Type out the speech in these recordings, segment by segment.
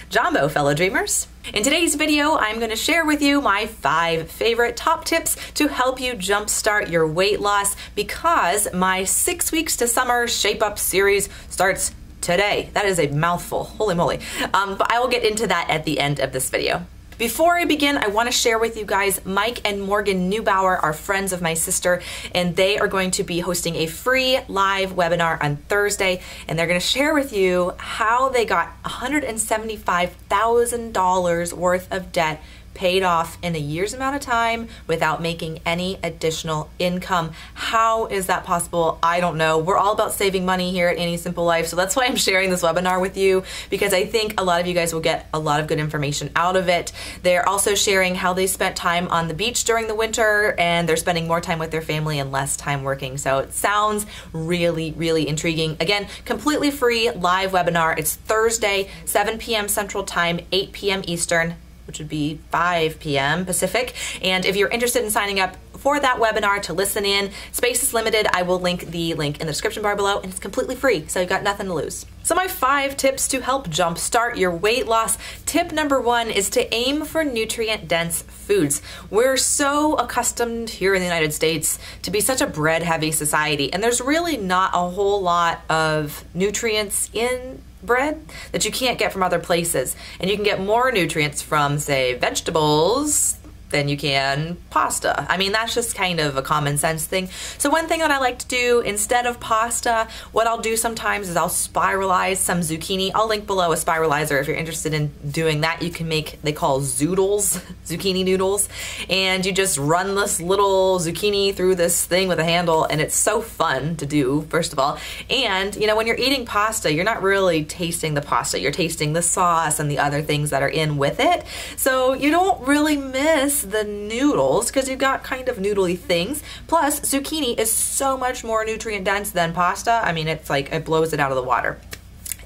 Jumbo, fellow dreamers. In today's video, I'm going to share with you my 5 favorite top tips to help you jumpstart your weight loss because my 6 weeks to summer Shape Up series starts today. That is a mouthful, holy moly. But I will get into that at the end of this video. Before I begin, I want to share with you guys, Mike and Morgan Neubauer are friends of my sister, and they are going to be hosting a free live webinar on Thursday, and they're going to share with you how they got $175,000 worth of debt paid off in a year's amount of time without making any additional income. How is that possible? I don't know. We're all about saving money here at Annie Simple Life, so that's why I'm sharing this webinar with you, because I think a lot of you guys will get a lot of good information out of it. They're also sharing how they spent time on the beach during the winter, and they're spending more time with their family and less time working. So it sounds really, really intriguing. Again, completely free live webinar. It's Thursday, 7 p.m. Central Time, 8 p.m. Eastern, which would be 5 p.m. Pacific. And if you're interested in signing up for that webinar to listen in, space is limited. I will link the link in the description bar below, and it's completely free, so you've got nothing to lose. So my 5 tips to help jumpstart your weight loss. Tip number 1 is to aim for nutrient-dense foods. We're so accustomed here in the United States to be such a bread-heavy society, and there's really not a whole lot of nutrients in bread that you can't get from other places. And you can get more nutrients from, say, vegetables than you can pasta. I mean, that's just kind of a common sense thing. So one thing that I like to do instead of pasta, what I'll do sometimes is I'll spiralize some zucchini. I'll link below a spiralizer if you're interested in doing that. You can make, they call zoodles, zucchini noodles, and you just run this little zucchini through this thing with a handle, and it's so fun to do, first of all. And you know, when you're eating pasta, you're not really tasting the pasta, you're tasting the sauce and the other things that are in with it. So you don't really miss the noodles because you've got kind of noodly things. Plus, zucchini is so much more nutrient dense than pasta. I mean, it's like it blows it out of the water.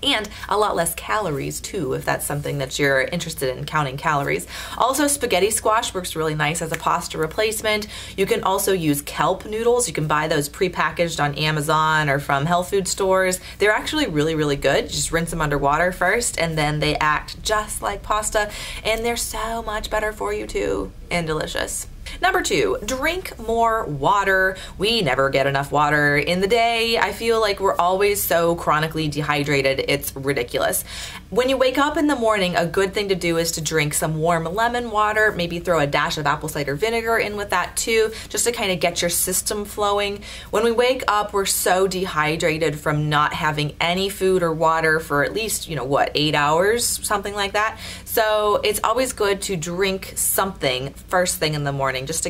And a lot less calories too, if that's something that you're interested in, counting calories. Also, spaghetti squash works really nice as a pasta replacement. You can also use kelp noodles. You can buy those prepackaged on Amazon or from health food stores. They're actually really, really good. You just rinse them under water first, and then they act just like pasta, and they're so much better for you too, and delicious. Number 2, drink more water. We never get enough water in the day. I feel like we're always so chronically dehydrated, it's ridiculous. When you wake up in the morning, a good thing to do is to drink some warm lemon water, maybe throw a dash of apple cider vinegar in with that too, just to kind of get your system flowing. When we wake up, we're so dehydrated from not having any food or water for at least, 8 hours, something like that. So it's always good to drink something first thing in the morning, just to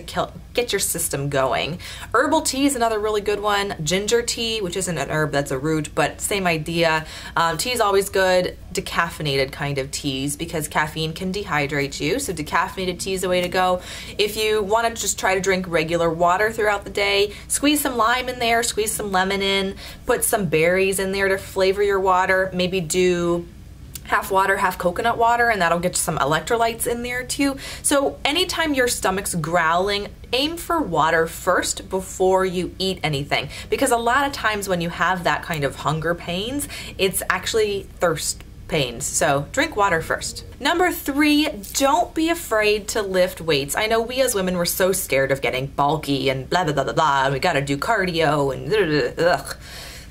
get your system going. Herbal tea is another really good one. Ginger tea, which isn't an herb, that's a root, but same idea. Tea is always good. Decaffeinated kind of teas, because caffeine can dehydrate you, so decaffeinated tea is the way to go. If you want to just try to drink regular water throughout the day, squeeze some lime in there, squeeze some lemon in, put some berries in there to flavor your water. Maybe do half water, half coconut water, and that'll get you some electrolytes in there too. So anytime your stomach's growling, aim for water first before you eat anything, because a lot of times when you have that kind of hunger pains, it's actually thirst pains. So drink water first. Number 3, don't be afraid to lift weights. I know we as women were so scared of getting bulky and blah, blah, blah, blah, blah, and we gotta do cardio and ugh.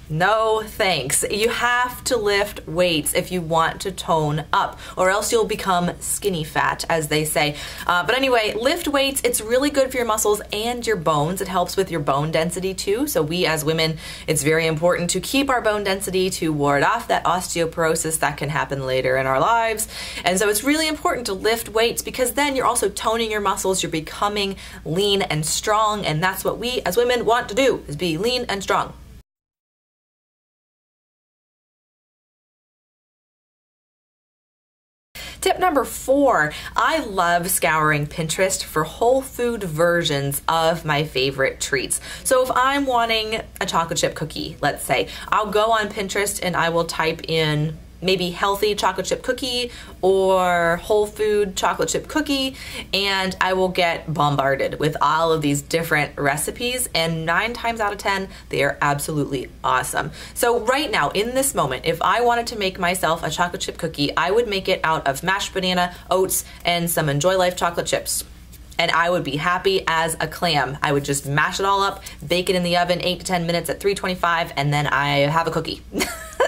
No thanks. You have to lift weights if you want to tone up, or else you'll become skinny fat, as they say. But anyway, lift weights. It's really good for your muscles and your bones. It helps with your bone density too. So we as women, it's very important to keep our bone density to ward off that osteoporosis that can happen later in our lives. And so it's really important to lift weights, because then you're also toning your muscles. You're becoming lean and strong, and that's what we as women want to do, is be lean and strong. Tip number 4, I love scouring Pinterest for whole food versions of my favorite treats. So if I'm wanting a chocolate chip cookie, let's say, I'll go on Pinterest and I will type in maybe healthy chocolate chip cookie or whole food chocolate chip cookie, and I will get bombarded with all of these different recipes, and 9 times out of 10 they are absolutely awesome. So right now in this moment, if I wanted to make myself a chocolate chip cookie, I would make it out of mashed banana, oats, and some Enjoy Life chocolate chips. And I would be happy as a clam. I would just mash it all up, bake it in the oven 8 to 10 minutes at 325, and then I have a cookie.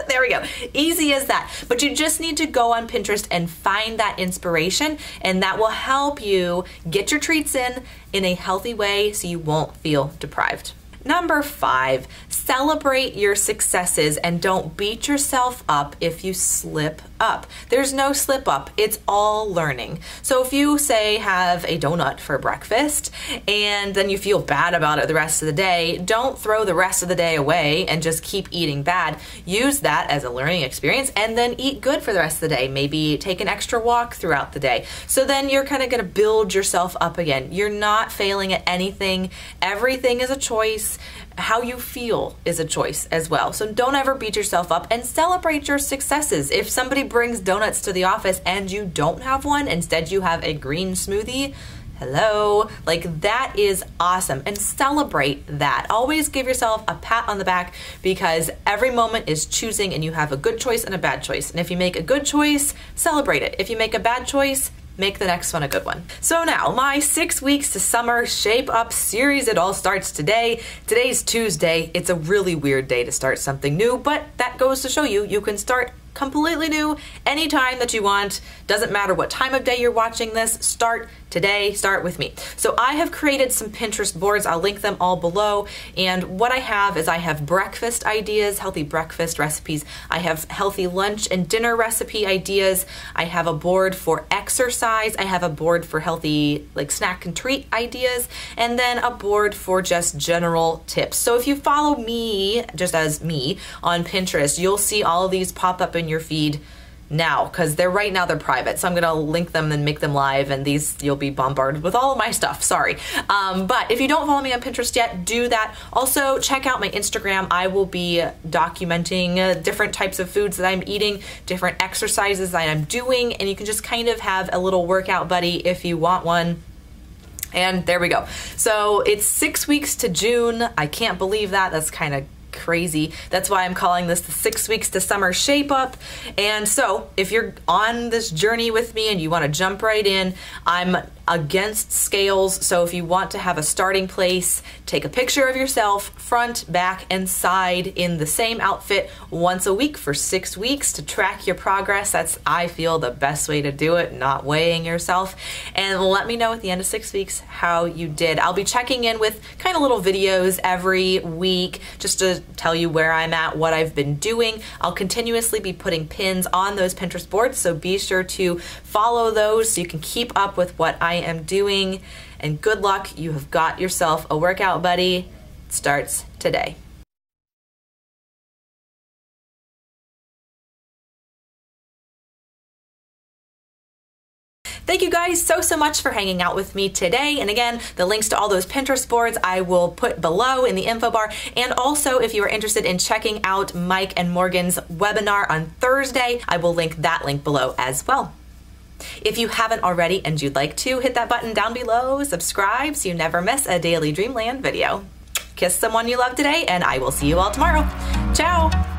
There we go. Easy as that. But you just need to go on Pinterest and find that inspiration, and that will help you get your treats in a healthy way so you won't feel deprived. Number 5, celebrate your successes and don't beat yourself up if you slip up. There's no slip up, it's all learning. So if you say have a donut for breakfast and then you feel bad about it the rest of the day, don't throw the rest of the day away and just keep eating bad. Use that as a learning experience and then eat good for the rest of the day. Maybe take an extra walk throughout the day. So then you're kind of going to build yourself up again. You're not failing at anything. Everything is a choice. How you feel is a choice as well. So don't ever beat yourself up and celebrate your successes. If somebody brings donuts to the office and you don't have one, instead you have a green smoothie, hello, like that is awesome, and celebrate that. Always give yourself a pat on the back because every moment is choosing and you have a good choice and a bad choice. And if you make a good choice, celebrate it. If you make a bad choice, make the next one a good one. So now, my 6 weeks to summer Shape Up series, it all starts today. Today's Tuesday. It's a really weird day to start something new, but that goes to show you, you can start completely new anytime that you want. Doesn't matter what time of day you're watching this, start today, start with me. So I have created some Pinterest boards, I'll link them all below, and what I have is I have breakfast ideas, healthy breakfast recipes, I have healthy lunch and dinner recipe ideas, I have a board for exercise, I have a board for healthy like snack and treat ideas, and then a board for just general tips. So if you follow me, just as me, on Pinterest, you'll see all of these pop up in your feed now, because they're private, so I'm gonna link them and make them live, and these you'll be bombarded with all of my stuff, sorry. But if you don't follow me on Pinterest yet, do that. Also check out my Instagram. I will be documenting different types of foods that I'm eating, different exercises that I'm doing, and you can just kind of have a little workout buddy if you want one. And there we go. So it's 6 weeks to June. I can't believe that. That's kind of crazy. That's why I'm calling this the 6 weeks to summer Shape Up. And so if you're on this journey with me and you want to jump right in, I'm against scales. So if you want to have a starting place, take a picture of yourself front, back, and side in the same outfit once a week for 6 weeks to track your progress. That's, I feel, the best way to do it, not weighing yourself. And let me know at the end of 6 weeks how you did. I'll be checking in with kind of little videos every week just to tell you where I'm at, what I've been doing. I'll continuously be putting pins on those Pinterest boards, so be sure to follow those so you can keep up with what I am doing. And good luck, you have got yourself a workout buddy. It starts today. Thank you guys so much for hanging out with me today. And again, the links to all those Pinterest boards I will put below in the info bar. And also, if you are interested in checking out Mike and Morgan's webinar on Thursday, I will link that link below as well. If you haven't already and you'd like to, hit that button down below, subscribe so you never miss a daily Dreamland video. Kiss someone you love today, and I will see you all tomorrow. Ciao!